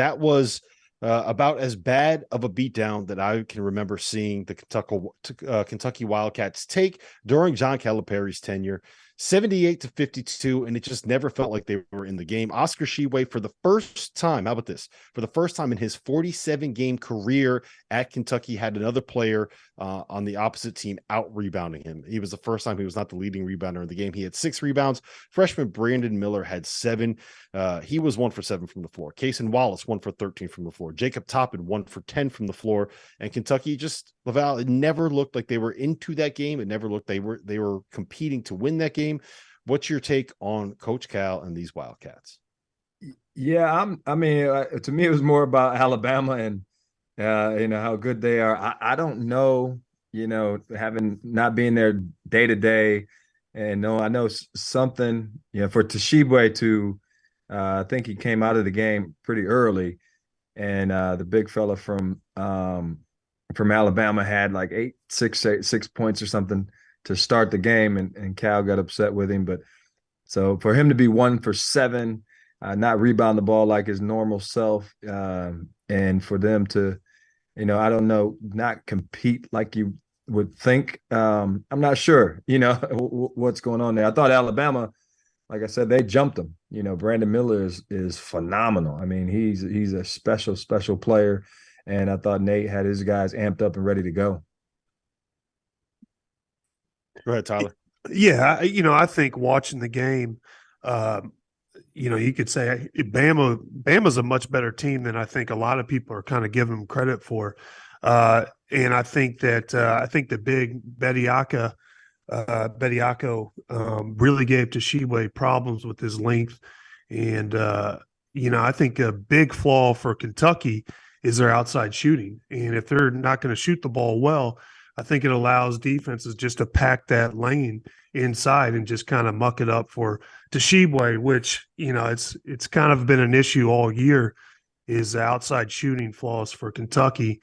that was about as bad of a beatdown that I can remember seeing the Kentucky Wildcats take during John Calipari's tenure. 78-52, and it just never felt like they were in the game. Oscar Tshiebwe, for the first time, how about this? For the first time in his 47-game career at Kentucky, had another player on the opposite team out rebounding him. He was the first time he was not the leading rebounder in the game. He had 6 rebounds. Freshman Brandon Miller had 7. He was 1 for 7 from the floor. Cason Wallace 1 for 13 from the floor. Jacob Toppin 1 for 10 from the floor. And Kentucky just, Laval, it never looked like they were into that game. It never looked they were competing to win that game. What's your take on Coach Cal and these Wildcats? Yeah, to me, it was more about Alabama and how good they are. I don't know, having not being there day to day, and I know something, for Tshiebwe to, I think he came out of the game pretty early, and the big fella from Alabama had like 6 points or something to start the game, and Cal got upset with him. But so for him to be 1 for 7, not rebound the ball like his normal self, and for them to, I don't know, not compete like you would think. I'm not sure, what's going on there. I thought Alabama, like I said, they jumped him. Brandon Miller is phenomenal. I mean, he's a special player, and I thought Nate had his guys amped up and ready to go. Go ahead, Tyler. Yeah, I think watching the game, you could say Bama's a much better team than I think a lot of people are kind of giving them credit for. And I think that the big Bediako really gave Tshiebwe problems with his length. And, I think a big flaw for Kentucky is their outside shooting. And if they're not going to shoot the ball well, I think it allows defenses just to pack that lane inside and just kind of muck it up for Tshiebwe, which, it's kind of been an issue all year, is the outside shooting flaws for Kentucky.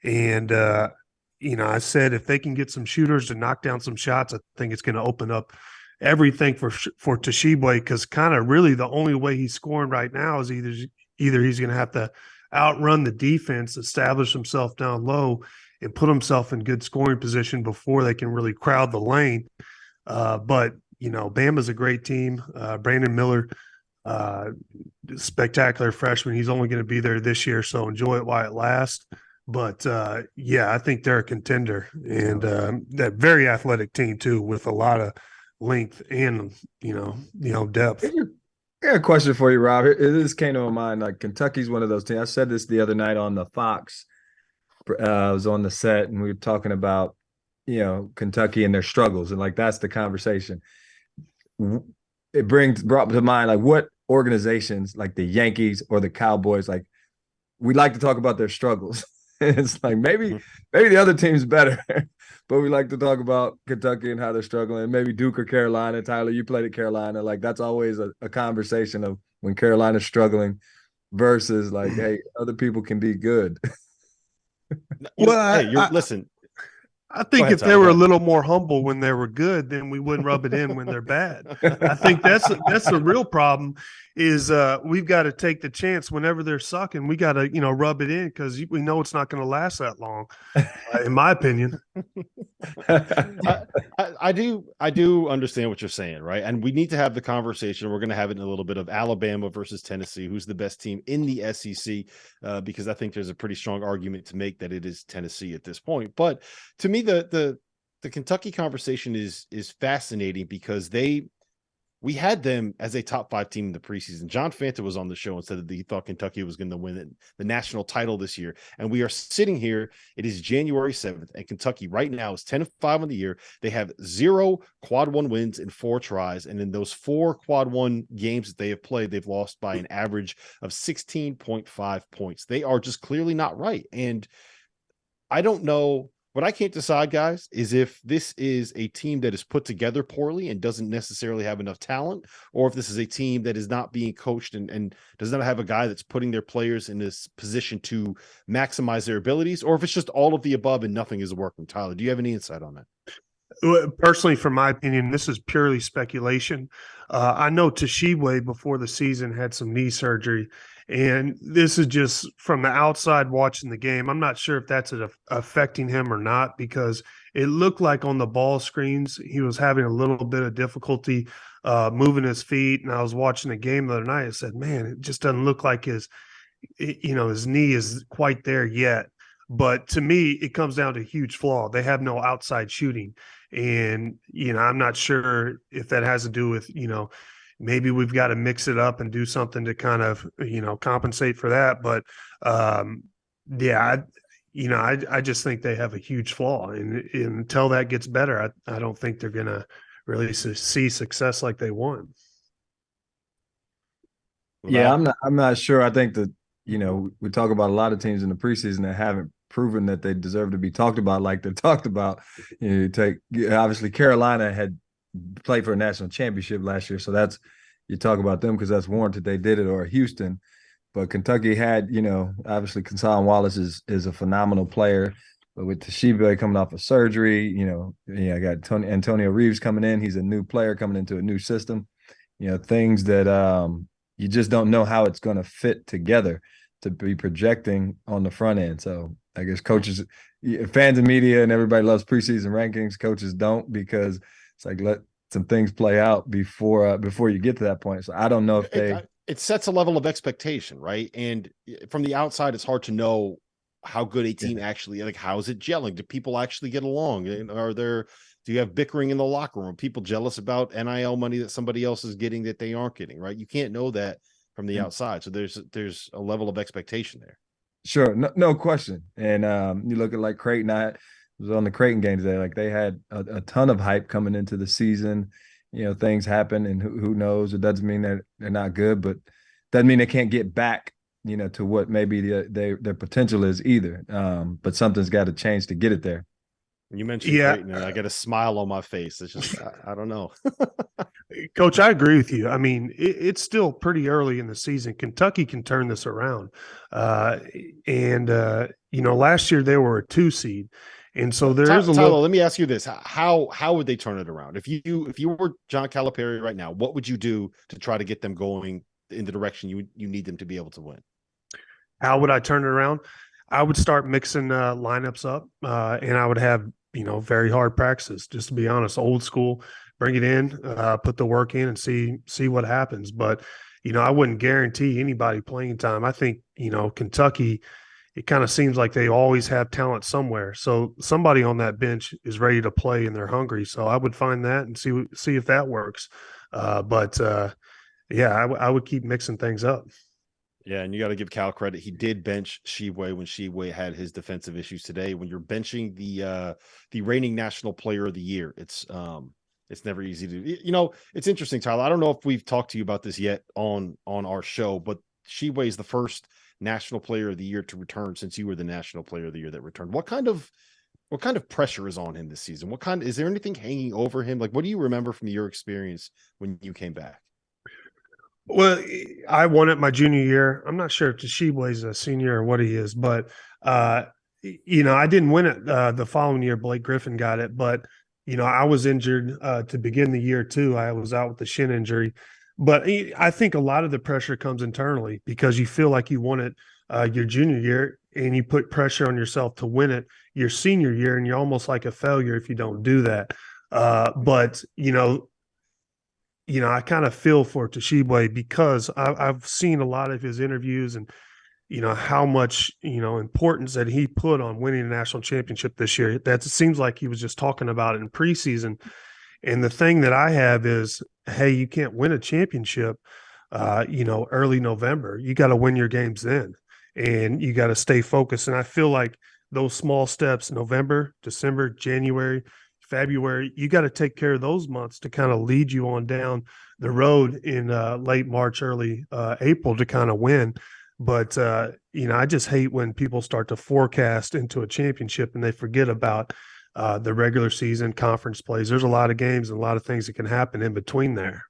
And, I said if they can get some shooters to knock down some shots, I think it's going to open up everything for Tshiebwe, because kind of really the only way he's scoring right now is either he's going to have to outrun the defense, establish himself down low, and put himself in good scoring position before they can really crowd the lane. But Bama's a great team. Brandon Miller, spectacular freshman. He's only going to be there this year, so enjoy it while it lasts. But I think they're a contender, and that very athletic team too, with a lot of length and depth. I got a question for you, Rob. This came to my mind. Like, Kentucky's one of those teams. I said this the other night on the Fox. I was on the set, and we were talking about Kentucky and their struggles, and like that's the conversation. It brought to mind like what organizations like the Yankees or the Cowboys, like, we like to talk about their struggles. It's like maybe the other team's better, but we like to talk about Kentucky and how they're struggling. Maybe Duke or Carolina. Tyler, you played at Carolina. Like, that's always a conversation of when Carolina's struggling versus like, hey, other people can be good. Listen. I think if they were a little more humble when they were good, then we wouldn't rub it in when they're bad. I think that's the real problem is we've got to take the chance whenever they're sucking. We got to, rub it in because we know it's not going to last that long, in my opinion. I do understand what you're saying, right? And we need to have the conversation. We're going to have it in a little bit of Alabama versus Tennessee, who's the best team in the SEC, because I think there's a pretty strong argument to make that it is Tennessee at this point. But to me, the Kentucky conversation is fascinating because we had them as a top 5 team in the preseason. John Fanta was on the show and said that he thought Kentucky was going to win the national title this year. And we are sitting here. It is January 7th, and Kentucky right now is 10-5 on the year. They have 0 quad 1 wins in 4 tries. And in those 4 quad 1 games that they have played, they've lost by an average of 16.5 points. They are just clearly not right. And I don't know. What I can't decide, guys, is if this is a team that is put together poorly and doesn't necessarily have enough talent, or if this is a team that is not being coached and does not have a guy that's putting their players in this position to maximize their abilities, or if it's just all of the above and nothing is working. Tyler, do you have any insight on that? Personally, from my opinion, this is purely speculation. I know Tshiebwe before the season had some knee surgery, And this is just from the outside watching the game. I'm not sure if that's affecting him or not, because it looked like on the ball screens he was having a little bit of difficulty moving his feet. And I was watching the game the other night. I said, man, it just doesn't look like his knee is quite there yet. But to me, it comes down to a huge flaw. They have no outside shooting. And, I'm not sure if that has to do with, maybe we've got to mix it up and do something to kind of, compensate for that. But I just think they have a huge flaw. And until that gets better, I don't think they're going to really see success like they want. Yeah, I'm not sure. I think that, we talk about a lot of teams in the preseason that haven't proven that they deserve to be talked about like they're talked about. Obviously Carolina had played for a national championship last year, so you talk about them because that's warranted. They did it. Or Houston, but Kentucky had, obviously Conson Wallace is a phenomenal player, but with Tshiebwe coming off of surgery, I got Antonio Reeves coming in. He's a new player coming into a new system. Things that you just don't know how it's going to fit together to be projecting on the front end. So I guess coaches, fans and media and everybody loves preseason rankings. Coaches don't, because it's like, let some things play out before you get to that point. So I don't know if it sets a level of expectation, right? And from the outside, it's hard to know how good a team actually, like, how is it gelling? Do people actually get along? And do you have bickering in the locker room? People jealous about NIL money that somebody else is getting that they aren't getting, right? You can't know that from the outside. So there's a level of expectation there. Sure. No question. And you look at like Creighton. I was on the Creighton game today. Like, they had a ton of hype coming into the season. Things happen, and who knows? It doesn't mean that they're not good, but doesn't mean they can't get back, to what maybe their potential is either. But something's got to change to get it there. You mentioned Creighton, and I get a smile on my face. It's just, I don't know. Coach, I agree with you. I mean, it's still pretty early in the season. Kentucky can turn this around. Last year they were a 2 seed. And so there's Tyler, let me ask you this. How would they turn it around? If you were John Calipari right now, what would you do to try to get them going in the direction you need them to be able to win? How would I turn it around? I would start mixing lineups up, and I would have, very hard practices, just to be honest, old school, bring it in, put the work in and see what happens. But, I wouldn't guarantee anybody playing time. I think, Kentucky, it kind of seems like they always have talent somewhere. So somebody on that bench is ready to play and they're hungry. So I would find that and see if that works. I would keep mixing things up. Yeah, and you got to give Cal credit. He did bench Tshiebwe when Tshiebwe had his defensive issues today. When you're benching the reigning national player of the year, it's never easy to. It's interesting, Tyler. I don't know if we've talked to you about this yet on our show, but Tshiebwe is the first national player of the year to return since you were the national player of the year that returned. What kind of pressure is on him this season? Is there anything hanging over him? Like, what do you remember from your experience when you came back? Well, I won it my junior year. I'm not sure if Tshiebwe is a senior or what he is, but I didn't win it the following year. Blake Griffin got it, but I was injured to begin the year too. I was out with the shin injury, but I think a lot of the pressure comes internally because you feel like you won it your junior year, and you put pressure on yourself to win it your senior year, and you're almost like a failure if you don't do that. I kind of feel for Tshiebwe because I've seen a lot of his interviews and, how much, importance that he put on winning a national championship this year. It seems like he was just talking about it in preseason. And the thing that I have is, hey, you can't win a championship, early November. You got to win your games then, and you got to stay focused. And I feel like those small steps, November, December, January, February, you got to take care of those months to kind of lead you on down the road in late March, early April to kind of win. But, I just hate when people start to forecast into a championship and they forget about the regular season conference plays. There's a lot of games and a lot of things that can happen in between there.